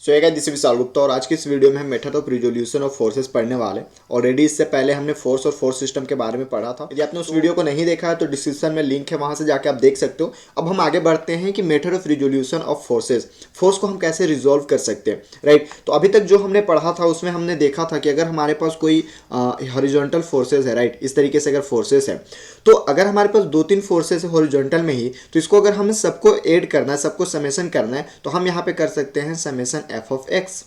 सो ये दिस विशाल गुप्ता और आज की इस वीडियो में हम method of resolution of forces पढ़ने वाले। ऑलरेडी इससे पहले हमने फोर्स और फोर्स सिस्टम के बारे में पढ़ा था। यदि आपने उस वीडियो को नहीं देखा है तो डिस्क्रिप्शन में लिंक है, वहां से जाके आप देख सकते हो। अब हम आगे बढ़ते हैं कि method of resolution of forces, force को हम कैसे रिजोल्व कर सकते हैं, राइट। तो अभी तक जो हमने पढ़ा था उसमें हमने देखा था कि अगर हमारे पास कोई हॉरिजॉन्टल फोर्सेस है, राइट, इस तरीके से अगर फोर्सेस है, तो अगर हमारे पास 2-3 फोर्सेस है हॉरिजॉन्टल में ही, तो इसको अगर हमें सबको ऐड करना है, सबको समेशन करना है, तो हम यहाँ पे कर सकते हैं समेशन एफ ऑफ एक्स।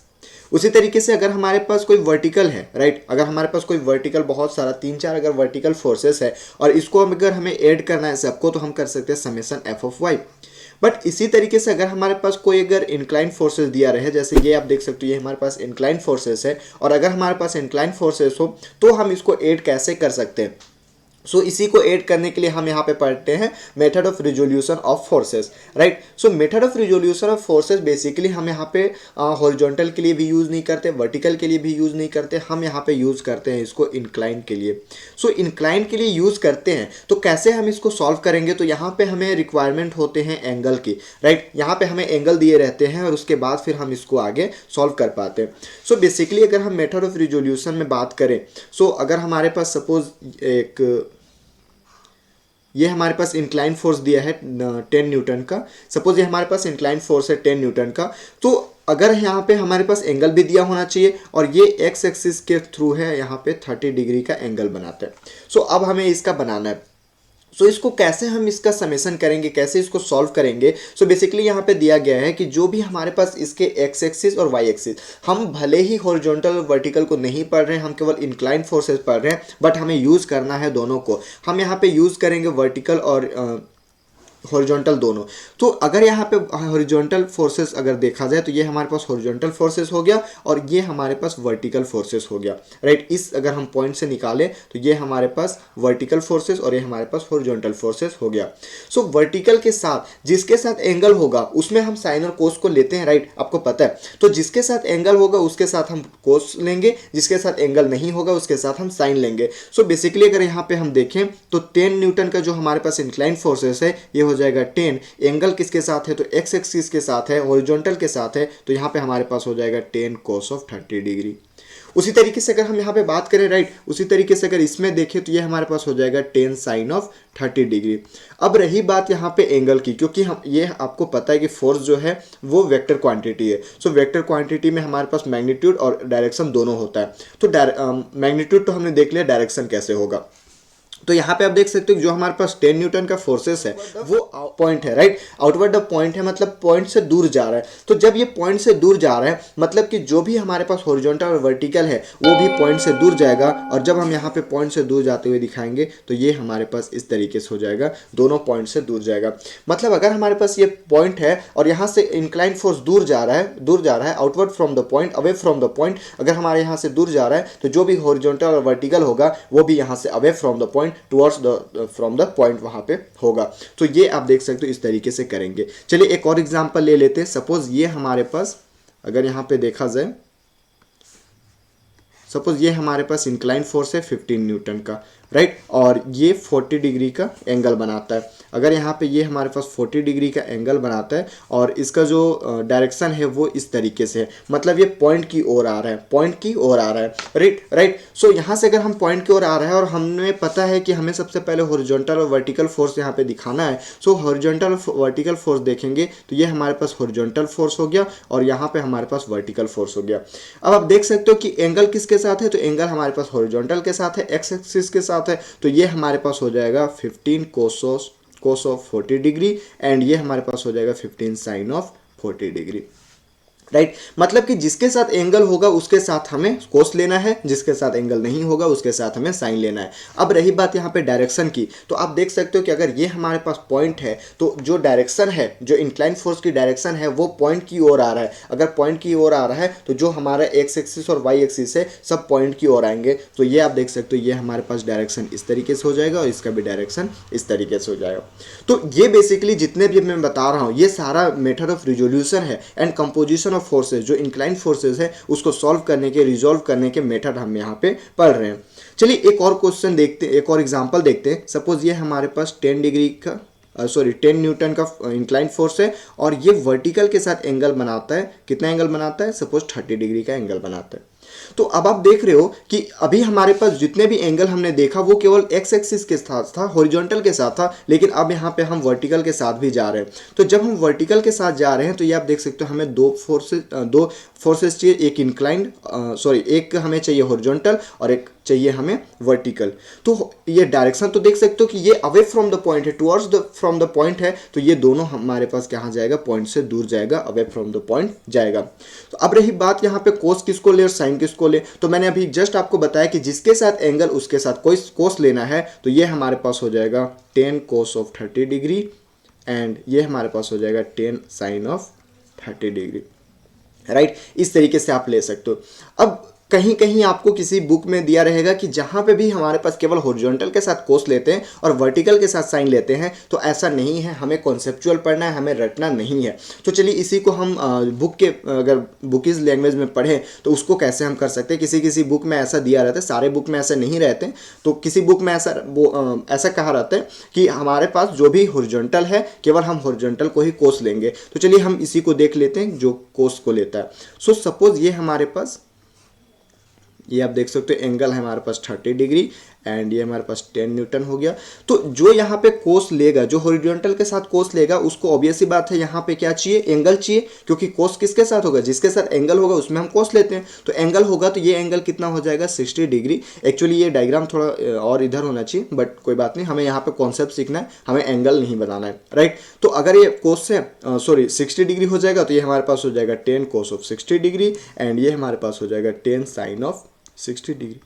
उसी तरीके से अगर हमारे पास कोई वर्टिकल है, राइट, अगर हमारे पास कोई वर्टिकल बहुत सारा 3-4 अगर वर्टिकल फोर्सेस है और इसको अगर हमें ऐड करना है सबको, तो हम कर सकते हैं summation F of Y. But इसी तरीके से अगर हमारे पास कोई अगर इंक्लाइन फोर्सेस दिया रहे, जैसे ये आप देख सकते हो, ये हमारे पास इंक्लाइन फोर्सेस है, और अगर हमारे पास इंक्लाइन फोर्सेस हो तो हम इसको ऐड कैसे कर सकते हैं। सो इसी को ऐड करने के लिए हम यहाँ पे पढ़ते हैं method of resolution of forces, right. So method of resolution of forces basically हम यहाँ पे हॉरिजॉन्टल के लिए भी यूज़ नहीं करते, वर्टिकल के लिए भी यूज़ नहीं करते, हम यहाँ पे यूज़ करते हैं इसको इंक्लाइन के लिए। सो इंक्लाइन के लिए यूज़ करते हैं, तो कैसे हम इसको सॉल्व करेंगे, तो यहाँ पे हमें रिक्वायरमेंट होते हैं एंगल की, राइट। यहाँ पे हमें एंगल दिए रहते हैं और उसके बाद फिर हम इसको आगे सॉल्व कर पाते हैं। सो बेसिकली अगर हम मेथड ऑफ रिजोल्यूशन में बात करें, सो अगर हमारे पास सपोज एक ये हमारे पास इंक्लाइन फोर्स दिया है 10 न्यूटन का, सपोज ये हमारे पास इंक्लाइन फोर्स है 10 न्यूटन का, तो अगर यहाँ पे हमारे पास एंगल भी दिया होना चाहिए और ये एक्स एक्सिस के थ्रू है, यहाँ पे 30 डिग्री का एंगल बनाते हैं। सो अब हमें इसका बनाना है। सो इसको कैसे हम इसका समेशन करेंगे, कैसे इसको सॉल्व करेंगे। सो बेसिकली यहाँ पे दिया गया है कि जो भी हमारे पास इसके एक्स एक्सिस और वाई एक्सिस, हम भले ही हॉरिजॉन्टल और वर्टिकल को नहीं पढ़ रहे हैं, हम केवल इंक्लाइन फोर्सेस पढ़ रहे हैं, बट हमें यूज़ करना है दोनों को। हम यहाँ पे यूज़ करेंगे वर्टिकल और हॉरिजॉन्टल दोनों। तो अगर यहाँ पे हॉरिजॉन्टल फोर्सेस अगर देखा जाए तो ये हमारे पास हॉरिजॉन्टल फोर्सेस हो गया और ये हमारे पास वर्टिकल फोर्सेस हो गया, राइट। इस अगर हम पॉइंट से निकालें तो ये हमारे पास वर्टिकल फोर्सेस और ये हमारे पास हॉरिजॉन्टल फोर्सेस हो गया। सो वर्टिकल के साथ जिसके साथ एंगल होगा उसमें हम साइन और कोस को लेते हैं, राइट, आपको पता है। तो जिसके साथ एंगल होगा उसके साथ हम कोस लेंगे, जिसके साथ एंगल नहीं होगा उसके साथ हम साइन लेंगे। सो बेसिकली अगर यहाँ पे हम देखें तो 10 न्यूटन का जो हमारे पास इंक्लाइन फोर्सेस है ये हो जाएगा 10, एंगल किसके साथ है, तो एक्स एक्सिस के साथ है, हॉरिजॉन्टल के साथ है, तो यहाँ पे हमारे पास हो जाएगा 10 cos ऑफ 30 डिग्री। उसी तरीके से अगर हम यहाँ पे बात करें, राइट, उसी तरीके से अगर इसमें देखें तो ये हमारे पास हो जाएगा 10 sin ऑफ 30 डिग्री। अब रही बात यहाँ पे एंगल की, क्योंकि हम ये आपको पता है कि फोर्स जो है वो वेक्टर क्वांटिटी है। सो वेक्टर क्वांटिटी में हमारे पास मैग्नीट्यूड और डायरेक्शन दोनों होता है। तो मैग्नीट्यूड तो हमने देख लिया, डायरेक्शन कैसे होगा। तो यहाँ पे आप देख सकते हो जो हमारे पास 10 न्यूटन का फोर्सेस है वो पॉइंट है, राइट, आउटवर्ड ऑफ पॉइंट है, मतलब पॉइंट से दूर जा रहा है। तो जब ये पॉइंट से दूर जा रहा है मतलब कि जो भी हमारे पास हॉरिजॉन्टल और वर्टिकल है वो भी पॉइंट से दूर जाएगा, और जब हम यहाँ पे पॉइंट से दूर जाते हुए दिखाएंगे तो ये हमारे पास इस तरीके से हो जाएगा, दोनों पॉइंट से दूर जाएगा। मतलब अगर हमारे पास ये पॉइंट है और यहाँ से इंक्लाइन फोर्स दूर जा रहा है outward from the point, away from the point, अगर हमारे यहाँ से दूर जा रहा है तो जो भी हॉरिजॉन्टल और वर्टिकल होगा वो भी यहाँ से away from the point towards from the point वहां पे होगा। तो ये आप देख सकते हो इस तरीके से करेंगे। चलिए एक और एग्जांपल ले लेते हैं। सपोज ये हमारे पास अगर यहां पे देखा जाए, सपोज ये हमारे पास इंक्लाइन फोर्स है 15 न्यूटन का, राइट, और ये 40 डिग्री का एंगल बनाता है। अगर यहाँ पे ये हमारे पास 40 डिग्री का एंगल बनाता है और इसका जो डायरेक्शन है वो इस तरीके से है, मतलब ये पॉइंट की ओर आ रहा है, पॉइंट की ओर आ रहा है, राइट। सो यहाँ से अगर हम पॉइंट की ओर आ रहा है और हमें पता है कि हमें सबसे पहले हॉरिजॉन्टल और वर्टिकल फोर्स यहाँ पे दिखाना है। सो हॉरिजॉन्टल और वर्टिकल फोर्स देखेंगे तो ये हमारे पास हॉरिजॉन्टल फोर्स हो गया और यहाँ पे हमारे पास वर्टिकल फोर्स हो गया। अब आप देख सकते हो कि एंगल किसके साथ है, तो एंगल हमारे पास हॉरिजॉन्टल के साथ है, एक्स एक्सिस के साथ है, तो ये हमारे पास हो जाएगा 15 cos ऑफ 40 डिग्री एंड ये हमारे पास हो जाएगा 15 sin ऑफ 40 डिग्री, राइट। मतलब कि जिसके साथ एंगल होगा उसके साथ हमें कोस लेना है, जिसके साथ एंगल नहीं होगा उसके साथ हमें साइन लेना है। अब रही बात यहाँ पे डायरेक्शन की, तो आप देख सकते हो कि अगर ये हमारे पास पॉइंट है तो जो डायरेक्शन है, जो इंक्लाइन फोर्स की डायरेक्शन है वो पॉइंट की ओर आ रहा है। अगर पॉइंट की ओर आ रहा है तो जो हमारा एक्स एक्सिस और वाई एक्सिस है सब पॉइंट की ओर आएंगे। तो ये आप देख सकते हो ये हमारे पास डायरेक्शन इस तरीके से हो जाएगा और इसका भी डायरेक्शन इस तरीके से हो जाएगा। तो ये बेसिकली जितने भी मैं बता रहा हूँ ये सारा मेथड ऑफ रिजोल्यूशन है एंड कंपोजिशन फोर्सेस, जो इंक्लाइन फोर्सेस है उसको सॉल्व करने के, रिजॉल्व करने के मेथड हम यहाँ पे पढ़ रहे हैं। चलिए एक और क्वेश्चन देखते हैं, एक और एग्जांपल देखते हैं। सपोज ये हमारे पास 10 डिग्री का सॉरी 10 न्यूटन का इंक्लाइन फोर्स है और ये वर्टिकल के साथ एंगल बनाता है। कितना एंगल बनाता है? सपोज 30 डिग्री का एंगल बनाता है। तो अब आप देख रहे हो कि अभी हमारे पास जितने भी एंगल हमने देखा वो केवल एक्स एक्सिस के साथ था, हॉरिजॉन्टल के साथ था, लेकिन अब यहाँ पे हम वर्टिकल के साथ भी जा रहे हैं। तो जब हम वर्टिकल के साथ जा रहे हैं तो ये आप देख सकते हो हमें दो फोर्सेस चाहिए, एक इंक्लाइंड एक हमें चाहिए हॉरिजॉन्टल और एक चाहिए हमें वर्टिकल। तो ये डायरेक्शन तो देख सकते हो कि ये अवे फ्रॉम द पॉइंट है, towards the from the point है, तो ये दोनों हमारे पास कहाँ जाएगा? पॉइंट से दूर जाएगा, अवे फ्रॉम द पॉइंट जाएगा। तो अब रही बात यहाँ पे कोस किसको ले और साइन किसको ले, तो मैंने अभी जस्ट आपको बताया कि जिसके साथ एंगल उसके साथ कोई कोस लेना है, तो ये हमारे पास हो जाएगा 10 cos ऑफ 30 डिग्री एंड ये हमारे पास हो जाएगा 10 sin ऑफ 30 डिग्री, राइट। इस तरीके से आप ले सकते हो। अब कहीं कहीं आपको किसी बुक में दिया रहेगा कि जहां पे भी हमारे पास केवल हॉरिजॉन्टल के साथ कोस लेते हैं और वर्टिकल के साथ साइन लेते हैं, तो ऐसा नहीं है, हमें कॉन्सेप्चुअल पढ़ना है, हमें रटना नहीं है। तो चलिए इसी को हम बुक के अगर बुकीज लैंग्वेज में पढ़ें तो उसको कैसे हम कर सकते हैं। किसी बुक में ऐसा दिया रहता है, सारे बुक में ऐसा नहीं रहते, तो किसी बुक में ऐसा कहा रहता है कि हमारे पास जो भी हॉरिजॉन्टल है केवल हम हॉरिजॉन्टल को ही कोस लेंगे। तो चलिए हम इसी को देख लेते हैं जो कोस को लेता है। सो सपोज ये हमारे पास, ये आप देख सकते हो एंगल है हमारे पास 30 डिग्री एंड ये हमारे पास 10 न्यूटन हो गया। तो जो यहाँ पे कोस लेगा, जो हॉरिजॉन्टल के साथ कोस लेगा, उसको ऑब्वियस सी बात है यहाँ पे क्या चाहिए? एंगल चाहिए, क्योंकि कोस किसके साथ होगा? जिसके साथ एंगल होगा उसमें हम कोस लेते हैं। तो एंगल होगा तो ये एंगल कितना हो जाएगा? 60 डिग्री। एक्चुअली ये डायग्राम थोड़ा और इधर होना चाहिए, बट कोई बात नहीं, हमें यहाँ पे कॉन्सेप्ट सीखना है, हमें एंगल नहीं बनाना है, राइट। तो अगर ये कोस से 60 डिग्री हो जाएगा तो ये हमारे पास हो जाएगा 10 cos ऑफ 60 डिग्री एंड ये हमारे पास हो जाएगा 10 sin ऑफ 60 डिग्री।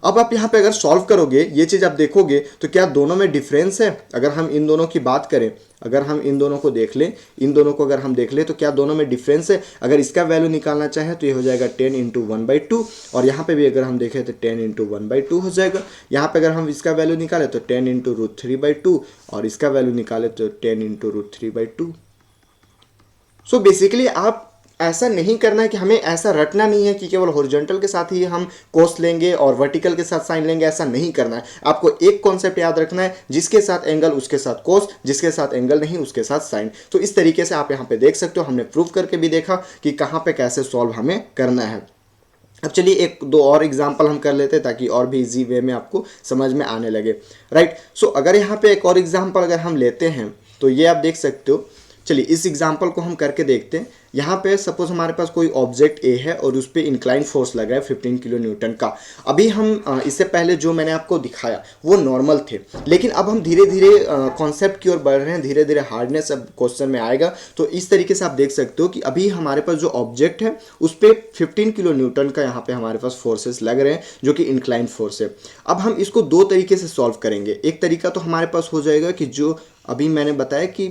अब आप यहाँ पे अगर सॉल्व करोगे, ये चीज़ आप देखोगे तो क्या दोनों में डिफरेंस है? अगर हम इन दोनों की बात करें, अगर हम इन दोनों को देख लें, इन दोनों को अगर हम देख लें तो क्या दोनों में डिफरेंस है? अगर इसका वैल्यू निकालना चाहें तो ये हो जाएगा 10 इंटू 1/2 और यहाँ पे भी अगर हम देखें तो 10 इंटू 1/2 हो जाएगा। यहाँ पे अगर हम इसका वैल्यू निकालें तो 10 इंटू √3/2 और इसका वैल्यू निकालें तो 10 इंटू √3/2। सो बेसिकली आप ऐसा नहीं करना है कि हमें ऐसा रटना नहीं है कि केवल हॉरिजॉन्टल के साथ ही हम कोस लेंगे और वर्टिकल के साथ साइन लेंगे, ऐसा नहीं करना है। आपको एक कॉन्सेप्ट याद रखना है, जिसके साथ एंगल उसके साथ कोस, जिसके साथ एंगल नहीं उसके साथ साइन। तो इस तरीके से आप यहाँ पे देख सकते हो, हमने प्रूव करके भी देखा कि कहाँ पे कैसे सॉल्व हमें करना है। अब चलिए एक दो और एग्जाम्पल हम कर लेते हैं ताकि और भी इजी वे में आपको समझ में आने लगे, राइट। सो अगर यहाँ पे एक और एग्जाम्पल अगर हम लेते हैं तो ये आप देख सकते हो। चलिए इस एग्जाम्पल को हम करके देखते हैं। यहाँ पे सपोज हमारे पास कोई ऑब्जेक्ट ए है और उस पर इंक्लाइन फोर्स लगा है 15 किलो न्यूटन का। अभी हम इससे पहले जो मैंने आपको दिखाया वो नॉर्मल थे, लेकिन अब हम धीरे धीरे कॉन्सेप्ट की ओर बढ़ रहे हैं, धीरे धीरे हार्डनेस अब क्वेश्चन में आएगा। तो इस तरीके से आप देख सकते हो कि अभी हमारे पास जो ऑब्जेक्ट है उस पर 15 किलो न्यूटन का यहाँ पे हमारे पास फोर्सेस लग रहे हैं जो कि इंक्लाइन फोर्स है। अब हम इसको दो तरीके से सॉल्व करेंगे। एक तरीका तो हमारे पास हो जाएगा कि जो अभी मैंने बताया कि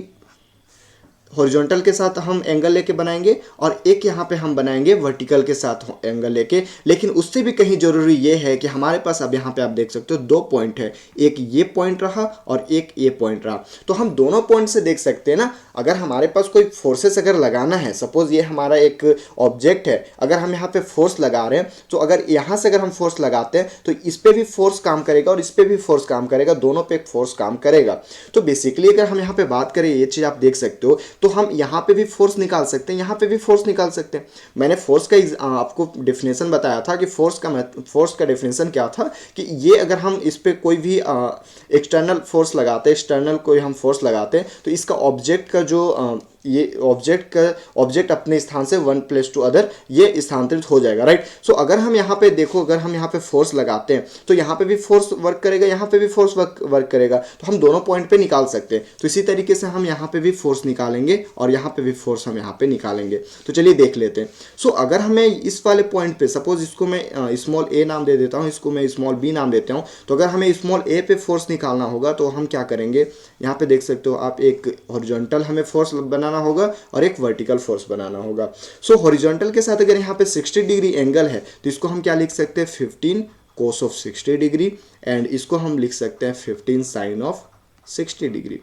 हॉरिजॉन्टल के साथ हम एंगल लेके बनाएंगे और एक यहाँ पे हम बनाएंगे वर्टिकल के साथ एंगल लेके। लेकिन उससे भी कहीं जरूरी ये है कि हमारे पास अब यहाँ पे आप देख सकते हो दो पॉइंट है, एक ये पॉइंट रहा और एक ये पॉइंट रहा। तो हम दोनों पॉइंट से देख सकते हैं ना, अगर हमारे पास कोई फोर्सेस अगर लगाना है, सपोज ये हमारा एक ऑब्जेक्ट है, अगर हम यहाँ पे फोर्स लगा रहे हैं तो अगर यहाँ से अगर हम फोर्स लगाते हैं तो इस पर भी फोर्स काम करेगा और इस पर भी फोर्स काम करेगा, दोनों पे एक फोर्स काम करेगा। तो बेसिकली अगर हम यहाँ पे बात करें, ये चीज़ आप देख सकते हो, तो हम यहाँ पे भी फोर्स निकाल सकते हैं, यहाँ पे भी फोर्स निकाल सकते हैं। मैंने फोर्स का आपको डेफिनेशन बताया था कि फोर्स का डेफिनेशन क्या था कि ये अगर हम इस पे कोई भी एक्सटर्नल फोर्स लगाते हैं, एक्सटर्नल कोई हम फोर्स लगाते हैं तो इसका ऑब्जेक्ट का जो ये ऑब्जेक्ट अपने स्थान से वन प्लेस टू अदर ये स्थानांतरित हो जाएगा, राइट। सो अगर हम यहाँ पे देखो, अगर हम यहाँ पे फोर्स लगाते हैं तो यहाँ पे भी फोर्स वर्क करेगा, यहाँ पे भी फोर्स वर्क करेगा, तो हम दोनों पॉइंट पे निकाल सकते हैं। तो इसी तरीके से हम यहाँ पे भी फोर्स निकालेंगे और यहाँ पे भी फोर्स हम यहाँ पे निकालेंगे। तो चलिए देख लेते हैं। सो अगर हमें इस वाले पॉइंट पे, सपोज इसको मैं स्मॉल ए नाम दे देता हूँ, इसको मैं स्मॉल बी नाम देता हूँ। तो अगर हमें स्मॉल ए पे फोर्स निकालना होगा तो हम क्या करेंगे, यहाँ पे देख सकते हो आप, एक हॉरिजॉन्टल हमें फोर्स बनाना होगा और एक वर्टिकल फोर्स बनाना होगा। सो हॉरिजॉन्टल के साथ अगर यहाँ पे 60 डिग्री एंगल है तो इसको हम क्या लिख सकते हैं, 15 cos ऑफ 60 डिग्री एंड इसको हम लिख सकते हैं 15 sin ऑफ 60 डिग्री।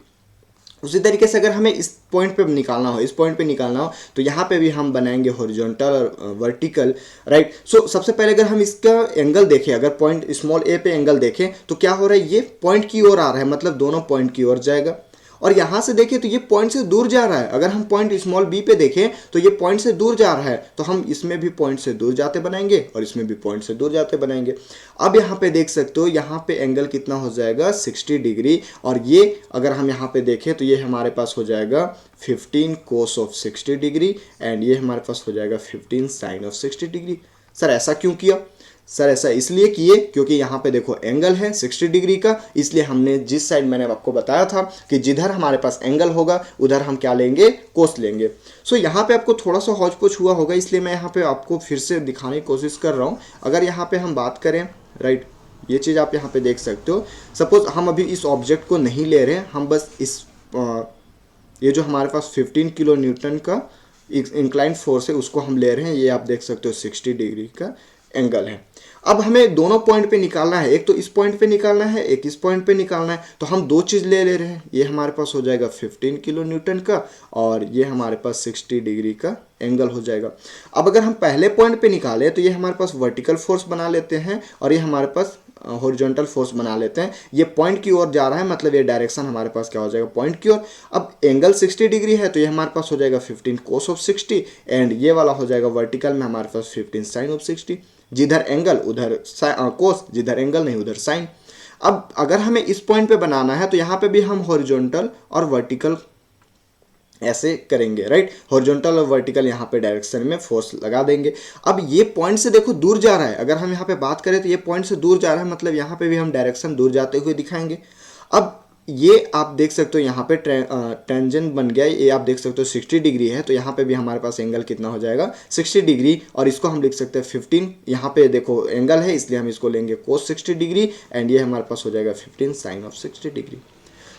उसी तरीके से अगर हमें इस पॉइंट पे निकालना हो, इस पॉइंट पे निकालना हो तो यहाँ पे भी हम बनाएंगे हॉरिजॉन्टल और वर्टिकल, राइट। सो सबसे पहले अगर हम इसका एंगल देखें, अगर पॉइंट स्मॉल ए पे एंगल देखें तो क्या हो रहा है, ये पॉइंट की ओर आ रहा है, मतलब दोनों पॉइंट की ओर जाएगा। और यहाँ से देखें तो ये पॉइंट से दूर जा रहा है। अगर हम पॉइंट स्मॉल बी पे देखें तो ये पॉइंट से दूर जा रहा है, तो हम इसमें भी पॉइंट से दूर जाते बनाएंगे और इसमें भी पॉइंट से दूर जाते बनाएंगे। अब यहाँ पे देख सकते हो यहाँ पे एंगल कितना हो जाएगा 60 डिग्री, और ये अगर हम यहाँ पे देखें तो ये हमारे पास हो जाएगा 15 cos ऑफ 60 डिग्री एंड ये हमारे पास हो जाएगा 15 sin ऑफ 60 डिग्री। सर ऐसा क्यों किया? सर ऐसा इसलिए किए क्योंकि यहाँ पे देखो एंगल है 60 डिग्री का, इसलिए हमने जिस साइड मैंने आपको बताया था कि जिधर हमारे पास एंगल होगा उधर हम क्या लेंगे, कोस लेंगे। सो यहाँ पे आपको थोड़ा सा हौच पौच हुआ होगा, इसलिए मैं यहाँ पे आपको फिर से दिखाने की कोशिश कर रहा हूँ। अगर यहाँ पे हम बात करें, राइट, ये चीज़ आप यहाँ पे देख सकते हो। सपोज हम अभी इस ऑब्जेक्ट को नहीं ले रहे हैं, हम बस इस ये जो हमारे पास 15 किलो न्यूटन का इंक्लाइंड फोर्स है उसको हम ले रहे हैं। ये आप देख सकते हो 60 डिग्री का एंगल है। अब हमें दोनों पॉइंट पे निकालना है, एक तो इस पॉइंट पे निकालना है, एक इस पॉइंट पे निकालना है। तो हम दो चीज़ ले रहे हैं, ये हमारे पास हो जाएगा 15 किलो न्यूटन का और ये हमारे पास 60 डिग्री का एंगल हो जाएगा। अब अगर हम पहले पॉइंट पे निकालें तो ये हमारे पास वर्टिकल फोर्स बना लेते हैं और ये हमारे पास हॉरिजॉन्टल फोर्स बना लेते हैं। ये पॉइंट की ओर जा रहा है, मतलब ये डायरेक्शन हमारे पास क्या हो जाएगा, पॉइंट की ओर। अब एंगल 60 डिग्री है तो ये हमारे पास हो जाएगा 15 cos ऑफ 60 एंड ये वाला हो जाएगा वर्टिकल में हमारे पास 15 sin ऑफ 60। जिधर एंगल उधर कोस, जिधर एंगल नहीं उधर साइन। अब अगर हमें इस पॉइंट पे बनाना है तो यहाँ पे भी हम हॉरिजॉन्टल और वर्टिकल ऐसे करेंगे, राइट। हॉरिजॉन्टल और वर्टिकल यहाँ पे डायरेक्शन में फोर्स लगा देंगे। अब ये पॉइंट से देखो दूर जा रहा है, अगर हम यहाँ पे बात करें तो ये पॉइंट से दूर जा रहा है, मतलब यहाँ पे भी हम डायरेक्शन दूर जाते हुए दिखाएंगे। अब ये आप देख सकते हो यहाँ पे टेंजेंट बन गया, ये आप देख सकते हो 60 डिग्री है, तो यहाँ पे भी हमारे पास एंगल कितना हो जाएगा 60 डिग्री, और इसको हम लिख सकते हैं 15। यहाँ पे देखो एंगल है इसलिए हम इसको लेंगे cos 60 डिग्री एंड ये हमारे पास हो जाएगा 15 sin ऑफ 60 डिग्री।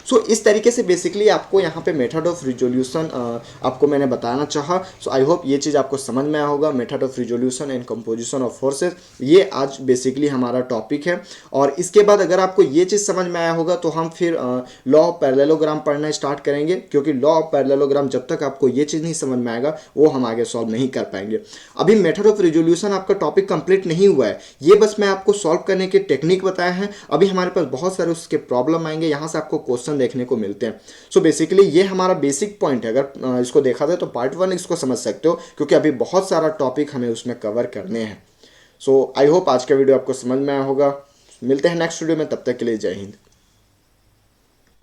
सो इस तरीके से बेसिकली आपको यहाँ पे मेथड ऑफ रिजोल्यूशन आपको मैंने बताना चाहा। सो आई होप ये चीज़ आपको समझ में आया होगा, method of resolution and composition of forces. ये आज बेसिकली हमारा टॉपिक है। और इसके बाद अगर आपको ये चीज़ समझ में आया होगा तो हम फिर लॉ ऑफ पैरेललोग्राम पढ़ना स्टार्ट करेंगे, क्योंकि लॉ ऑफ पैरेललोग्राम जब तक आपको ये चीज़ नहीं समझ में आएगा वो हम आगे सॉल्व नहीं कर पाएंगे। अभी मेथड ऑफ रिजोल्यूशन आपका टॉपिक कंप्लीट नहीं हुआ है, ये बस मैं आपको सॉल्व करने के टेक्निक बताया है। अभी हमारे पास बहुत सारे उसके प्रॉब्लम आएंगे, यहाँ से आपको क्वेश्चन देखने को मिलते हैं। सो बेसिकली ये हमारा बेसिक पॉइंट है। अगर इसको देखा जाए तो पार्ट 1 इसको समझ सकते हो, क्योंकि अभी बहुत सारा टॉपिक हमें उसमें कवर करने हैं। सो आई होप आज का वीडियो आपको समझ में आया होगा। मिलते हैं नेक्स्ट वीडियो में, तब तक के लिए जय हिंद।